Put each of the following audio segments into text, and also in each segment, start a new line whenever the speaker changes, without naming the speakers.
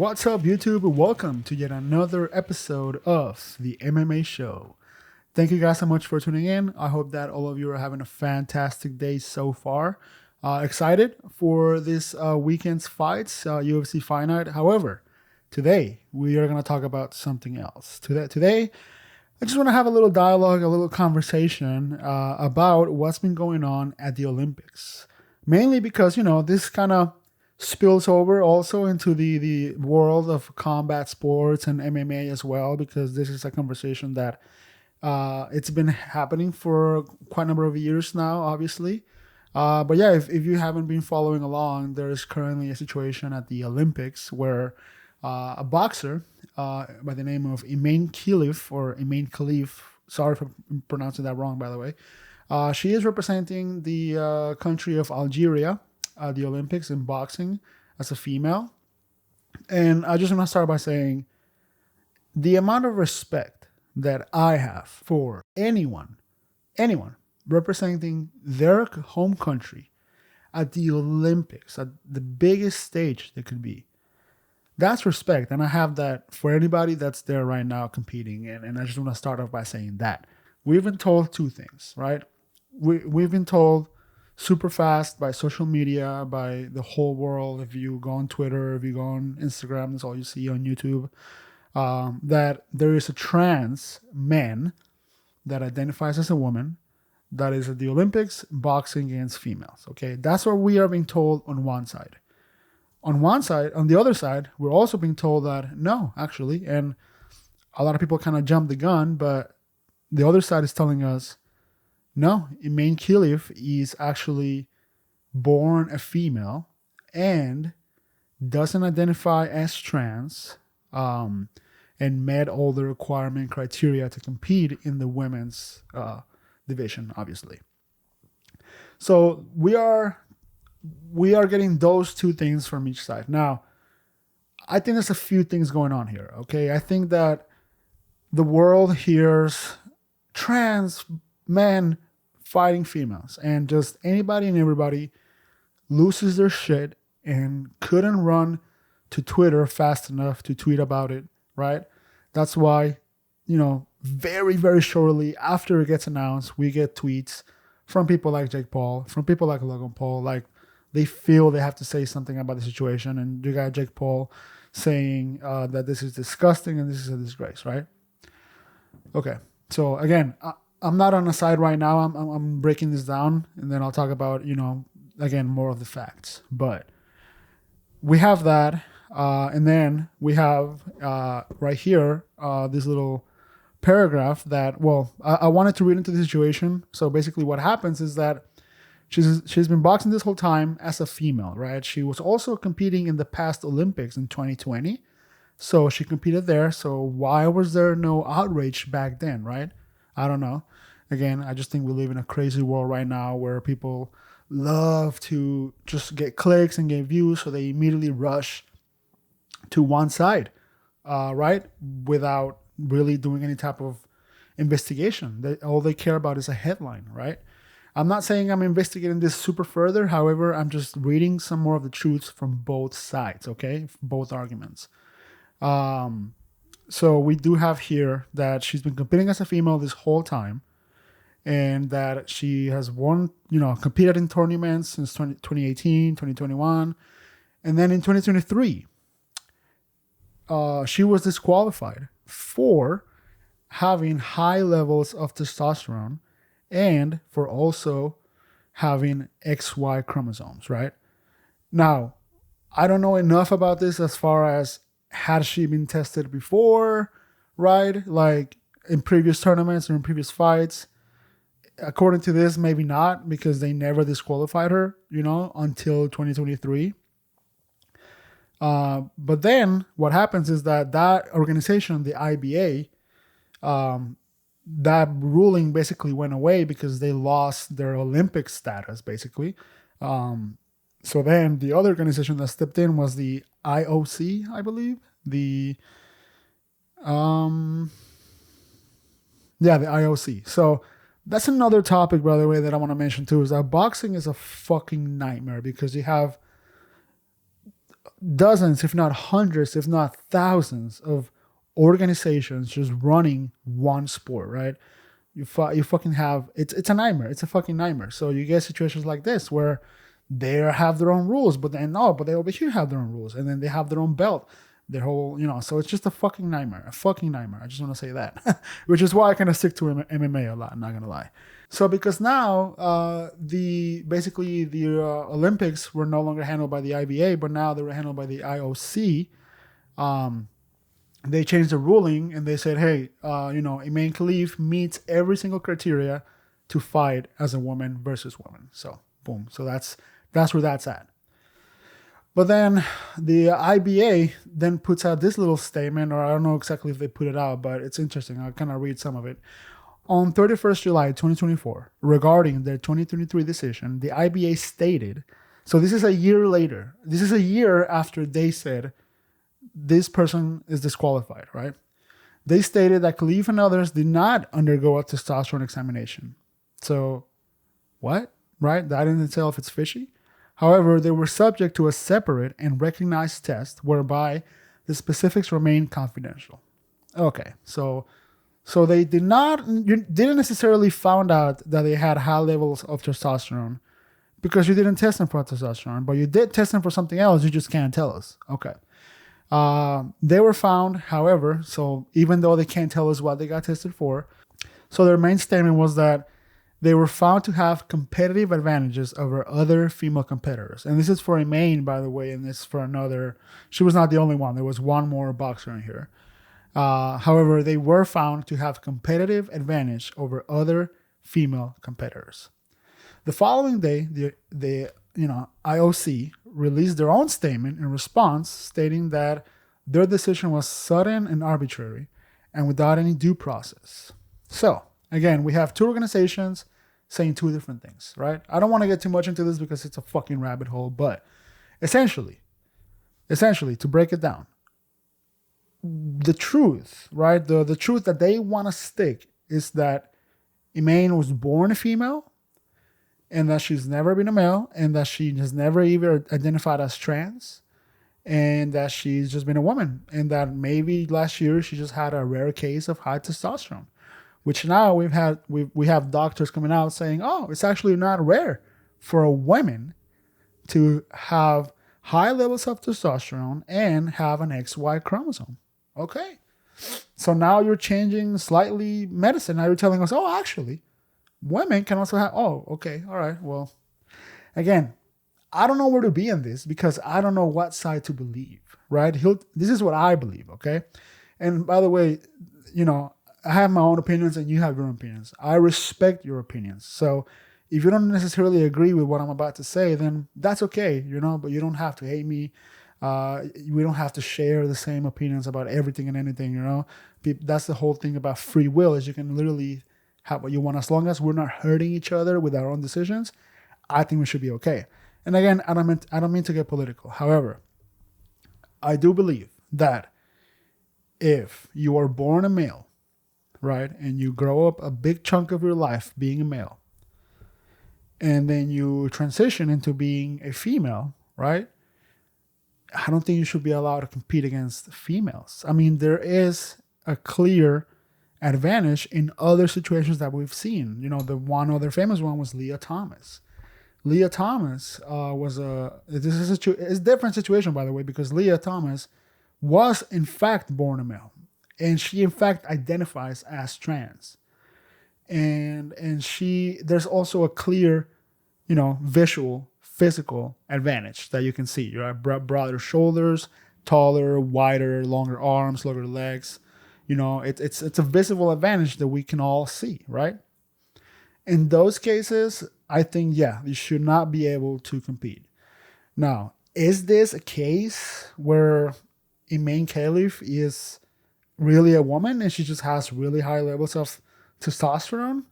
What's up, YouTube? Welcome to yet another episode of the MMA Show. Thank you guys so much for tuning in. I hope that all of you are having a fantastic day so far. Excited for this weekend's fights, UFC Fight Night. However, today we are going to talk about something else. Today, I just want to have a little dialogue, a little conversation about what's been going on at the Olympics. Mainly because, this kind of spills over also into the world of combat sports and MMA as well, because this is a conversation that it's been happening for quite a number of years now, obviously. But yeah, if you haven't been following along, there is currently a situation at the Olympics where a boxer by the name of Iman Khalif, sorry for pronouncing that wrong, by the way, she is representing the country of Algeria at the Olympics in boxing as a female. And I just want to start by saying the amount of respect that I have for anyone representing their home country at the Olympics, at the biggest stage there could be. That's respect. And I have that for anybody that's there right now competing. And I just want to start off by saying that. We've been told two things, right? We've been told super fast by social media, by the whole world. If you go on Twitter, if you go on Instagram, that's all you see on YouTube, that there is a trans man that identifies as a woman that is at the Olympics boxing against females. Okay, that's what we are being told on one side. On the other side, we're also being told that no, actually, and a lot of people kind of jump the gun, but the other side is telling us, no, Iman Khalif is actually born a female and doesn't identify as trans, and met all the requirement criteria to compete in the women's division, obviously. So we are getting those two things from each side. Now, I think there's a few things going on here, okay? I think that the world hears trans men fighting females, and just anybody and everybody loses their shit and couldn't run to Twitter fast enough to tweet about it, right? That's why, very, very shortly after it gets announced, we get tweets from people like Jake Paul, from people like Logan Paul, like they feel they have to say something about the situation. And you got Jake Paul saying that this is disgusting and this is a disgrace, right? Okay. So again, I'm not on a side right now. I'm breaking this down, and then I'll talk about, again, more of the facts. But we have that. And then we have right here this little paragraph that, I wanted to read into the situation. So basically what happens is that she's been boxing this whole time as a female, right? She was also competing in the past Olympics in 2020. So she competed there. So why was there no outrage back then, right? I don't know. Again, I just think we live in a crazy world right now where people love to just get clicks and get views. So they immediately rush to one side, right? Without really doing any type of investigation. All they care about is a headline, right? I'm not saying I'm investigating this super further. However, I'm just reading some more of the truths from both sides, okay? Both arguments. So we do have here that she's been competing as a female this whole time, and that she has won, competed in tournaments since 2018, 2021. And then in 2023, she was disqualified for having high levels of testosterone and for also having XY chromosomes, right? Now, I don't know enough about this as far as had she been tested before, right? Like in previous tournaments or in previous fights. According to this, maybe not, because they never disqualified her, until 2023. But then what happens is that organization, the IBA, that ruling basically went away because they lost their Olympic status, basically. So then the other organization that stepped in was the IOC, I believe. The IOC. So that's another topic, by the way, that I want to mention too, is that boxing is a fucking nightmare because you have dozens, if not hundreds, if not thousands of organizations just running one sport, right? You fucking have it's a nightmare. It's a fucking nightmare. So you get situations like this where they have their own rules, but they over here have their own rules, and then they have their own belt, their whole, so it's just a fucking nightmare. A fucking nightmare. I just want to say that, which is why I kind of stick to MMA a lot. I'm not gonna lie. So because now the Olympics were no longer handled by the IBA, but now they were handled by the IOC. They changed the ruling and they said, hey, Iman Khalif meets every single criteria to fight as a woman versus woman. So boom. So that's where that's at. But then the IBA then puts out this little statement, or I don't know exactly if they put it out, but it's interesting. I'll kind of read some of it. On 31st July 2024, regarding their 2023 decision, the IBA stated, so this is a year later. This is a year after they said this person is disqualified, right? They stated that Khalif and others did not undergo a testosterone examination. So, what? Right? That in itself is fishy. However, they were subject to a separate and recognized test whereby the specifics remain confidential. Okay, so they didn't necessarily found out that they had high levels of testosterone because you didn't test them for testosterone, but you did test them for something else. You just can't tell us. Okay. They were found, however, so even though they can't tell us what they got tested for, so their main statement was that they were found to have competitive advantages over other female competitors. And this is for Iman, by the way, and this is for another. She was not the only one. There was one more boxer in here. However, they were found to have competitive advantage over other female competitors. The following day, the IOC released their own statement in response, stating that their decision was sudden and arbitrary and without any due process. So, again, we have two organizations saying two different things, right? I don't want to get too much into this because it's a fucking rabbit hole, but essentially, to break it down, the truth, right? The truth that they want to stick is that Iman was born a female and that she's never been a male and that she has never even identified as trans and that she's just been a woman and that maybe last year she just had a rare case of high testosterone, which now we have doctors coming out saying, oh, it's actually not rare for a woman to have high levels of testosterone and have an XY chromosome. Okay. So now you're changing slightly medicine. Now you're telling us, oh, actually, women can also have, oh, okay, all right. Well, again, I don't know where to be in this because I don't know what side to believe, right? This is what I believe, okay? And by the way, I have my own opinions and you have your own opinions. I respect your opinions. So if you don't necessarily agree with what I'm about to say, then that's okay, but you don't have to hate me. We don't have to share the same opinions about everything and anything, That's the whole thing about free will is you can literally have what you want as long as we're not hurting each other with our own decisions. I think we should be okay. And again, I don't mean to get political. However, I do believe that if you are born a male, right, and you grow up a big chunk of your life being a male, and then you transition into being a female, right, I don't think you should be allowed to compete against females. I mean, there is a clear advantage in other situations that we've seen. The one other famous one was Leah Thomas. Leah Thomas it's a different situation, by the way, because Leah Thomas was in fact born a male, and she in fact identifies as trans, and there's also a clear, visual, physical advantage that you can see. Broader shoulders, taller, wider, longer arms, longer legs. It's a visible advantage that we can all see, right? In those cases, I think, you should not be able to compete. Now, is this a case where Iman Khalif is really a woman and she just has really high levels of testosterone?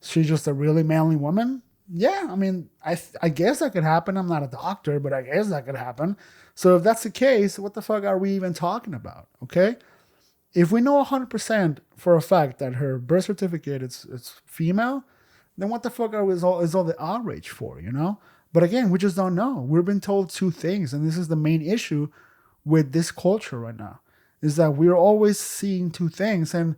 She's just a really manly woman? Yeah, I mean, I guess that could happen. I'm not a doctor, but I guess that could happen. So if that's the case, what the fuck are we even talking about, okay? If we know 100% for a fact that her birth certificate is female, then what the fuck is all the outrage for, But But again, we just don't know. We've been told two things, and this is the main issue with this culture right now, is that we're always seeing two things, and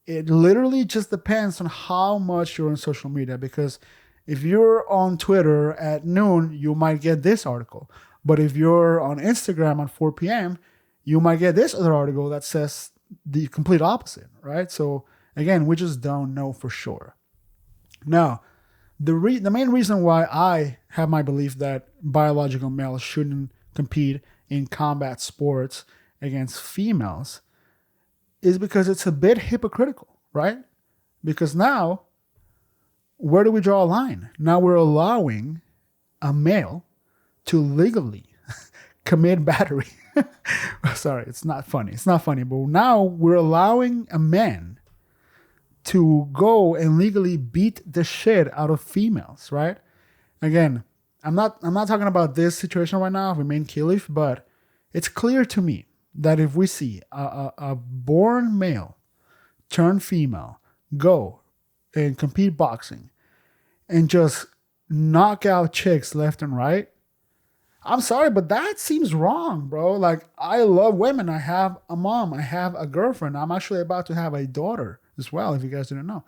it literally just depends on how much you're on social media. Because if you're on Twitter at noon, you might get this article. But if you're on Instagram at 4 p.m., you might get this other article that says the complete opposite, right? So again, we just don't know for sure. Now, the main reason why I have my belief that biological males shouldn't compete in combat sports against females is because it's a bit hypocritical, right? Because now, where do we draw a line? Now we're allowing a male to legally commit battery. Sorry, it's not funny. It's not funny, but now we're allowing a man to go and legally beat the shit out of females, right? Again, I'm not talking about this situation right now, remain Khalif, but it's clear to me that if we see a born male turn female go and compete boxing and just knock out chicks left and right, I'm sorry, but that seems wrong, bro. Like, I love women. I have a mom. I have a girlfriend. I'm actually about to have a daughter as well, if you guys didn't know.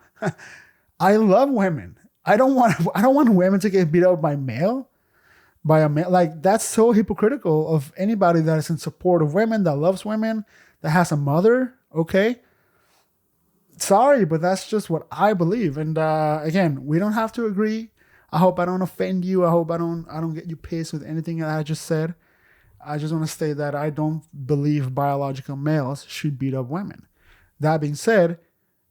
I love women. I don't want women to get beat up by a male. Like, that's so hypocritical of anybody that is in support of women, that loves women, that has a mother, okay? Sorry, but that's just what I believe. And again, we don't have to agree. I hope I don't offend you. I hope I don't get you pissed with anything that I just said. I just want to state that I don't believe biological males should beat up women. That being said,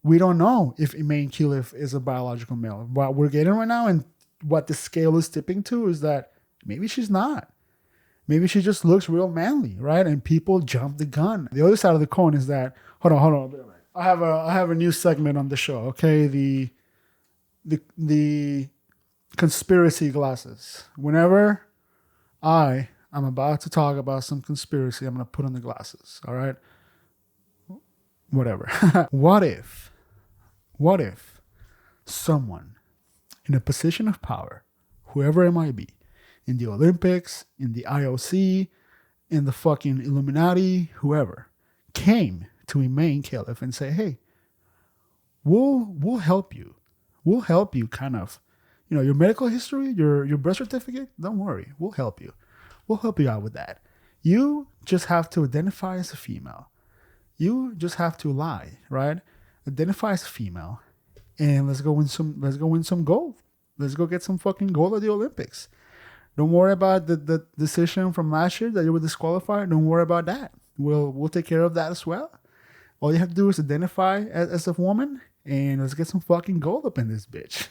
we don't know if Imaine Khalif is a biological male. What we're getting right now and what the scale is tipping to is that maybe she's not. Maybe she just looks real manly, right? And people jump the gun. The other side of the coin is that, hold on. I have a new segment on the show, okay? The conspiracy glasses. Whenever I'm about to talk about some conspiracy, I'm going to put on the glasses, all right? Whatever. What if someone in a position of power, whoever it might be, in the Olympics, in the IOC, in the fucking Illuminati, whoever, came to Imaine Khalif and say, hey, we'll help you. We'll help you kind of, your medical history, your birth certificate, don't worry. We'll help you. We'll help you out with that. You just have to identify as a female. You just have to lie, right? Identify as a female, and let's go win some gold. Let's go get some fucking gold at the Olympics. Don't worry about the decision from last year that you were disqualified. Don't worry about that. We'll take care of that as well. All you have to do is identify as a woman, and let's get some fucking gold up in this bitch.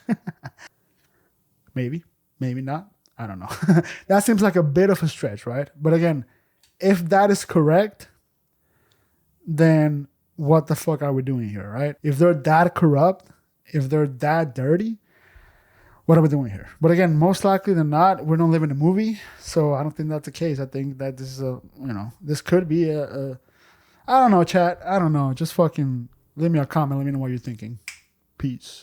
Maybe not. I don't know. That seems like a bit of a stretch, right? But again, if that is correct, then what the fuck are we doing here, right? If they're that corrupt, if they're that dirty, what are we doing here? But again, most likely than not, we don't live in a movie, so I don't think that's the case. I think that this is this could be a I don't know, chat. I don't know. Just fucking leave me a comment. Let me know what you're thinking. Peace.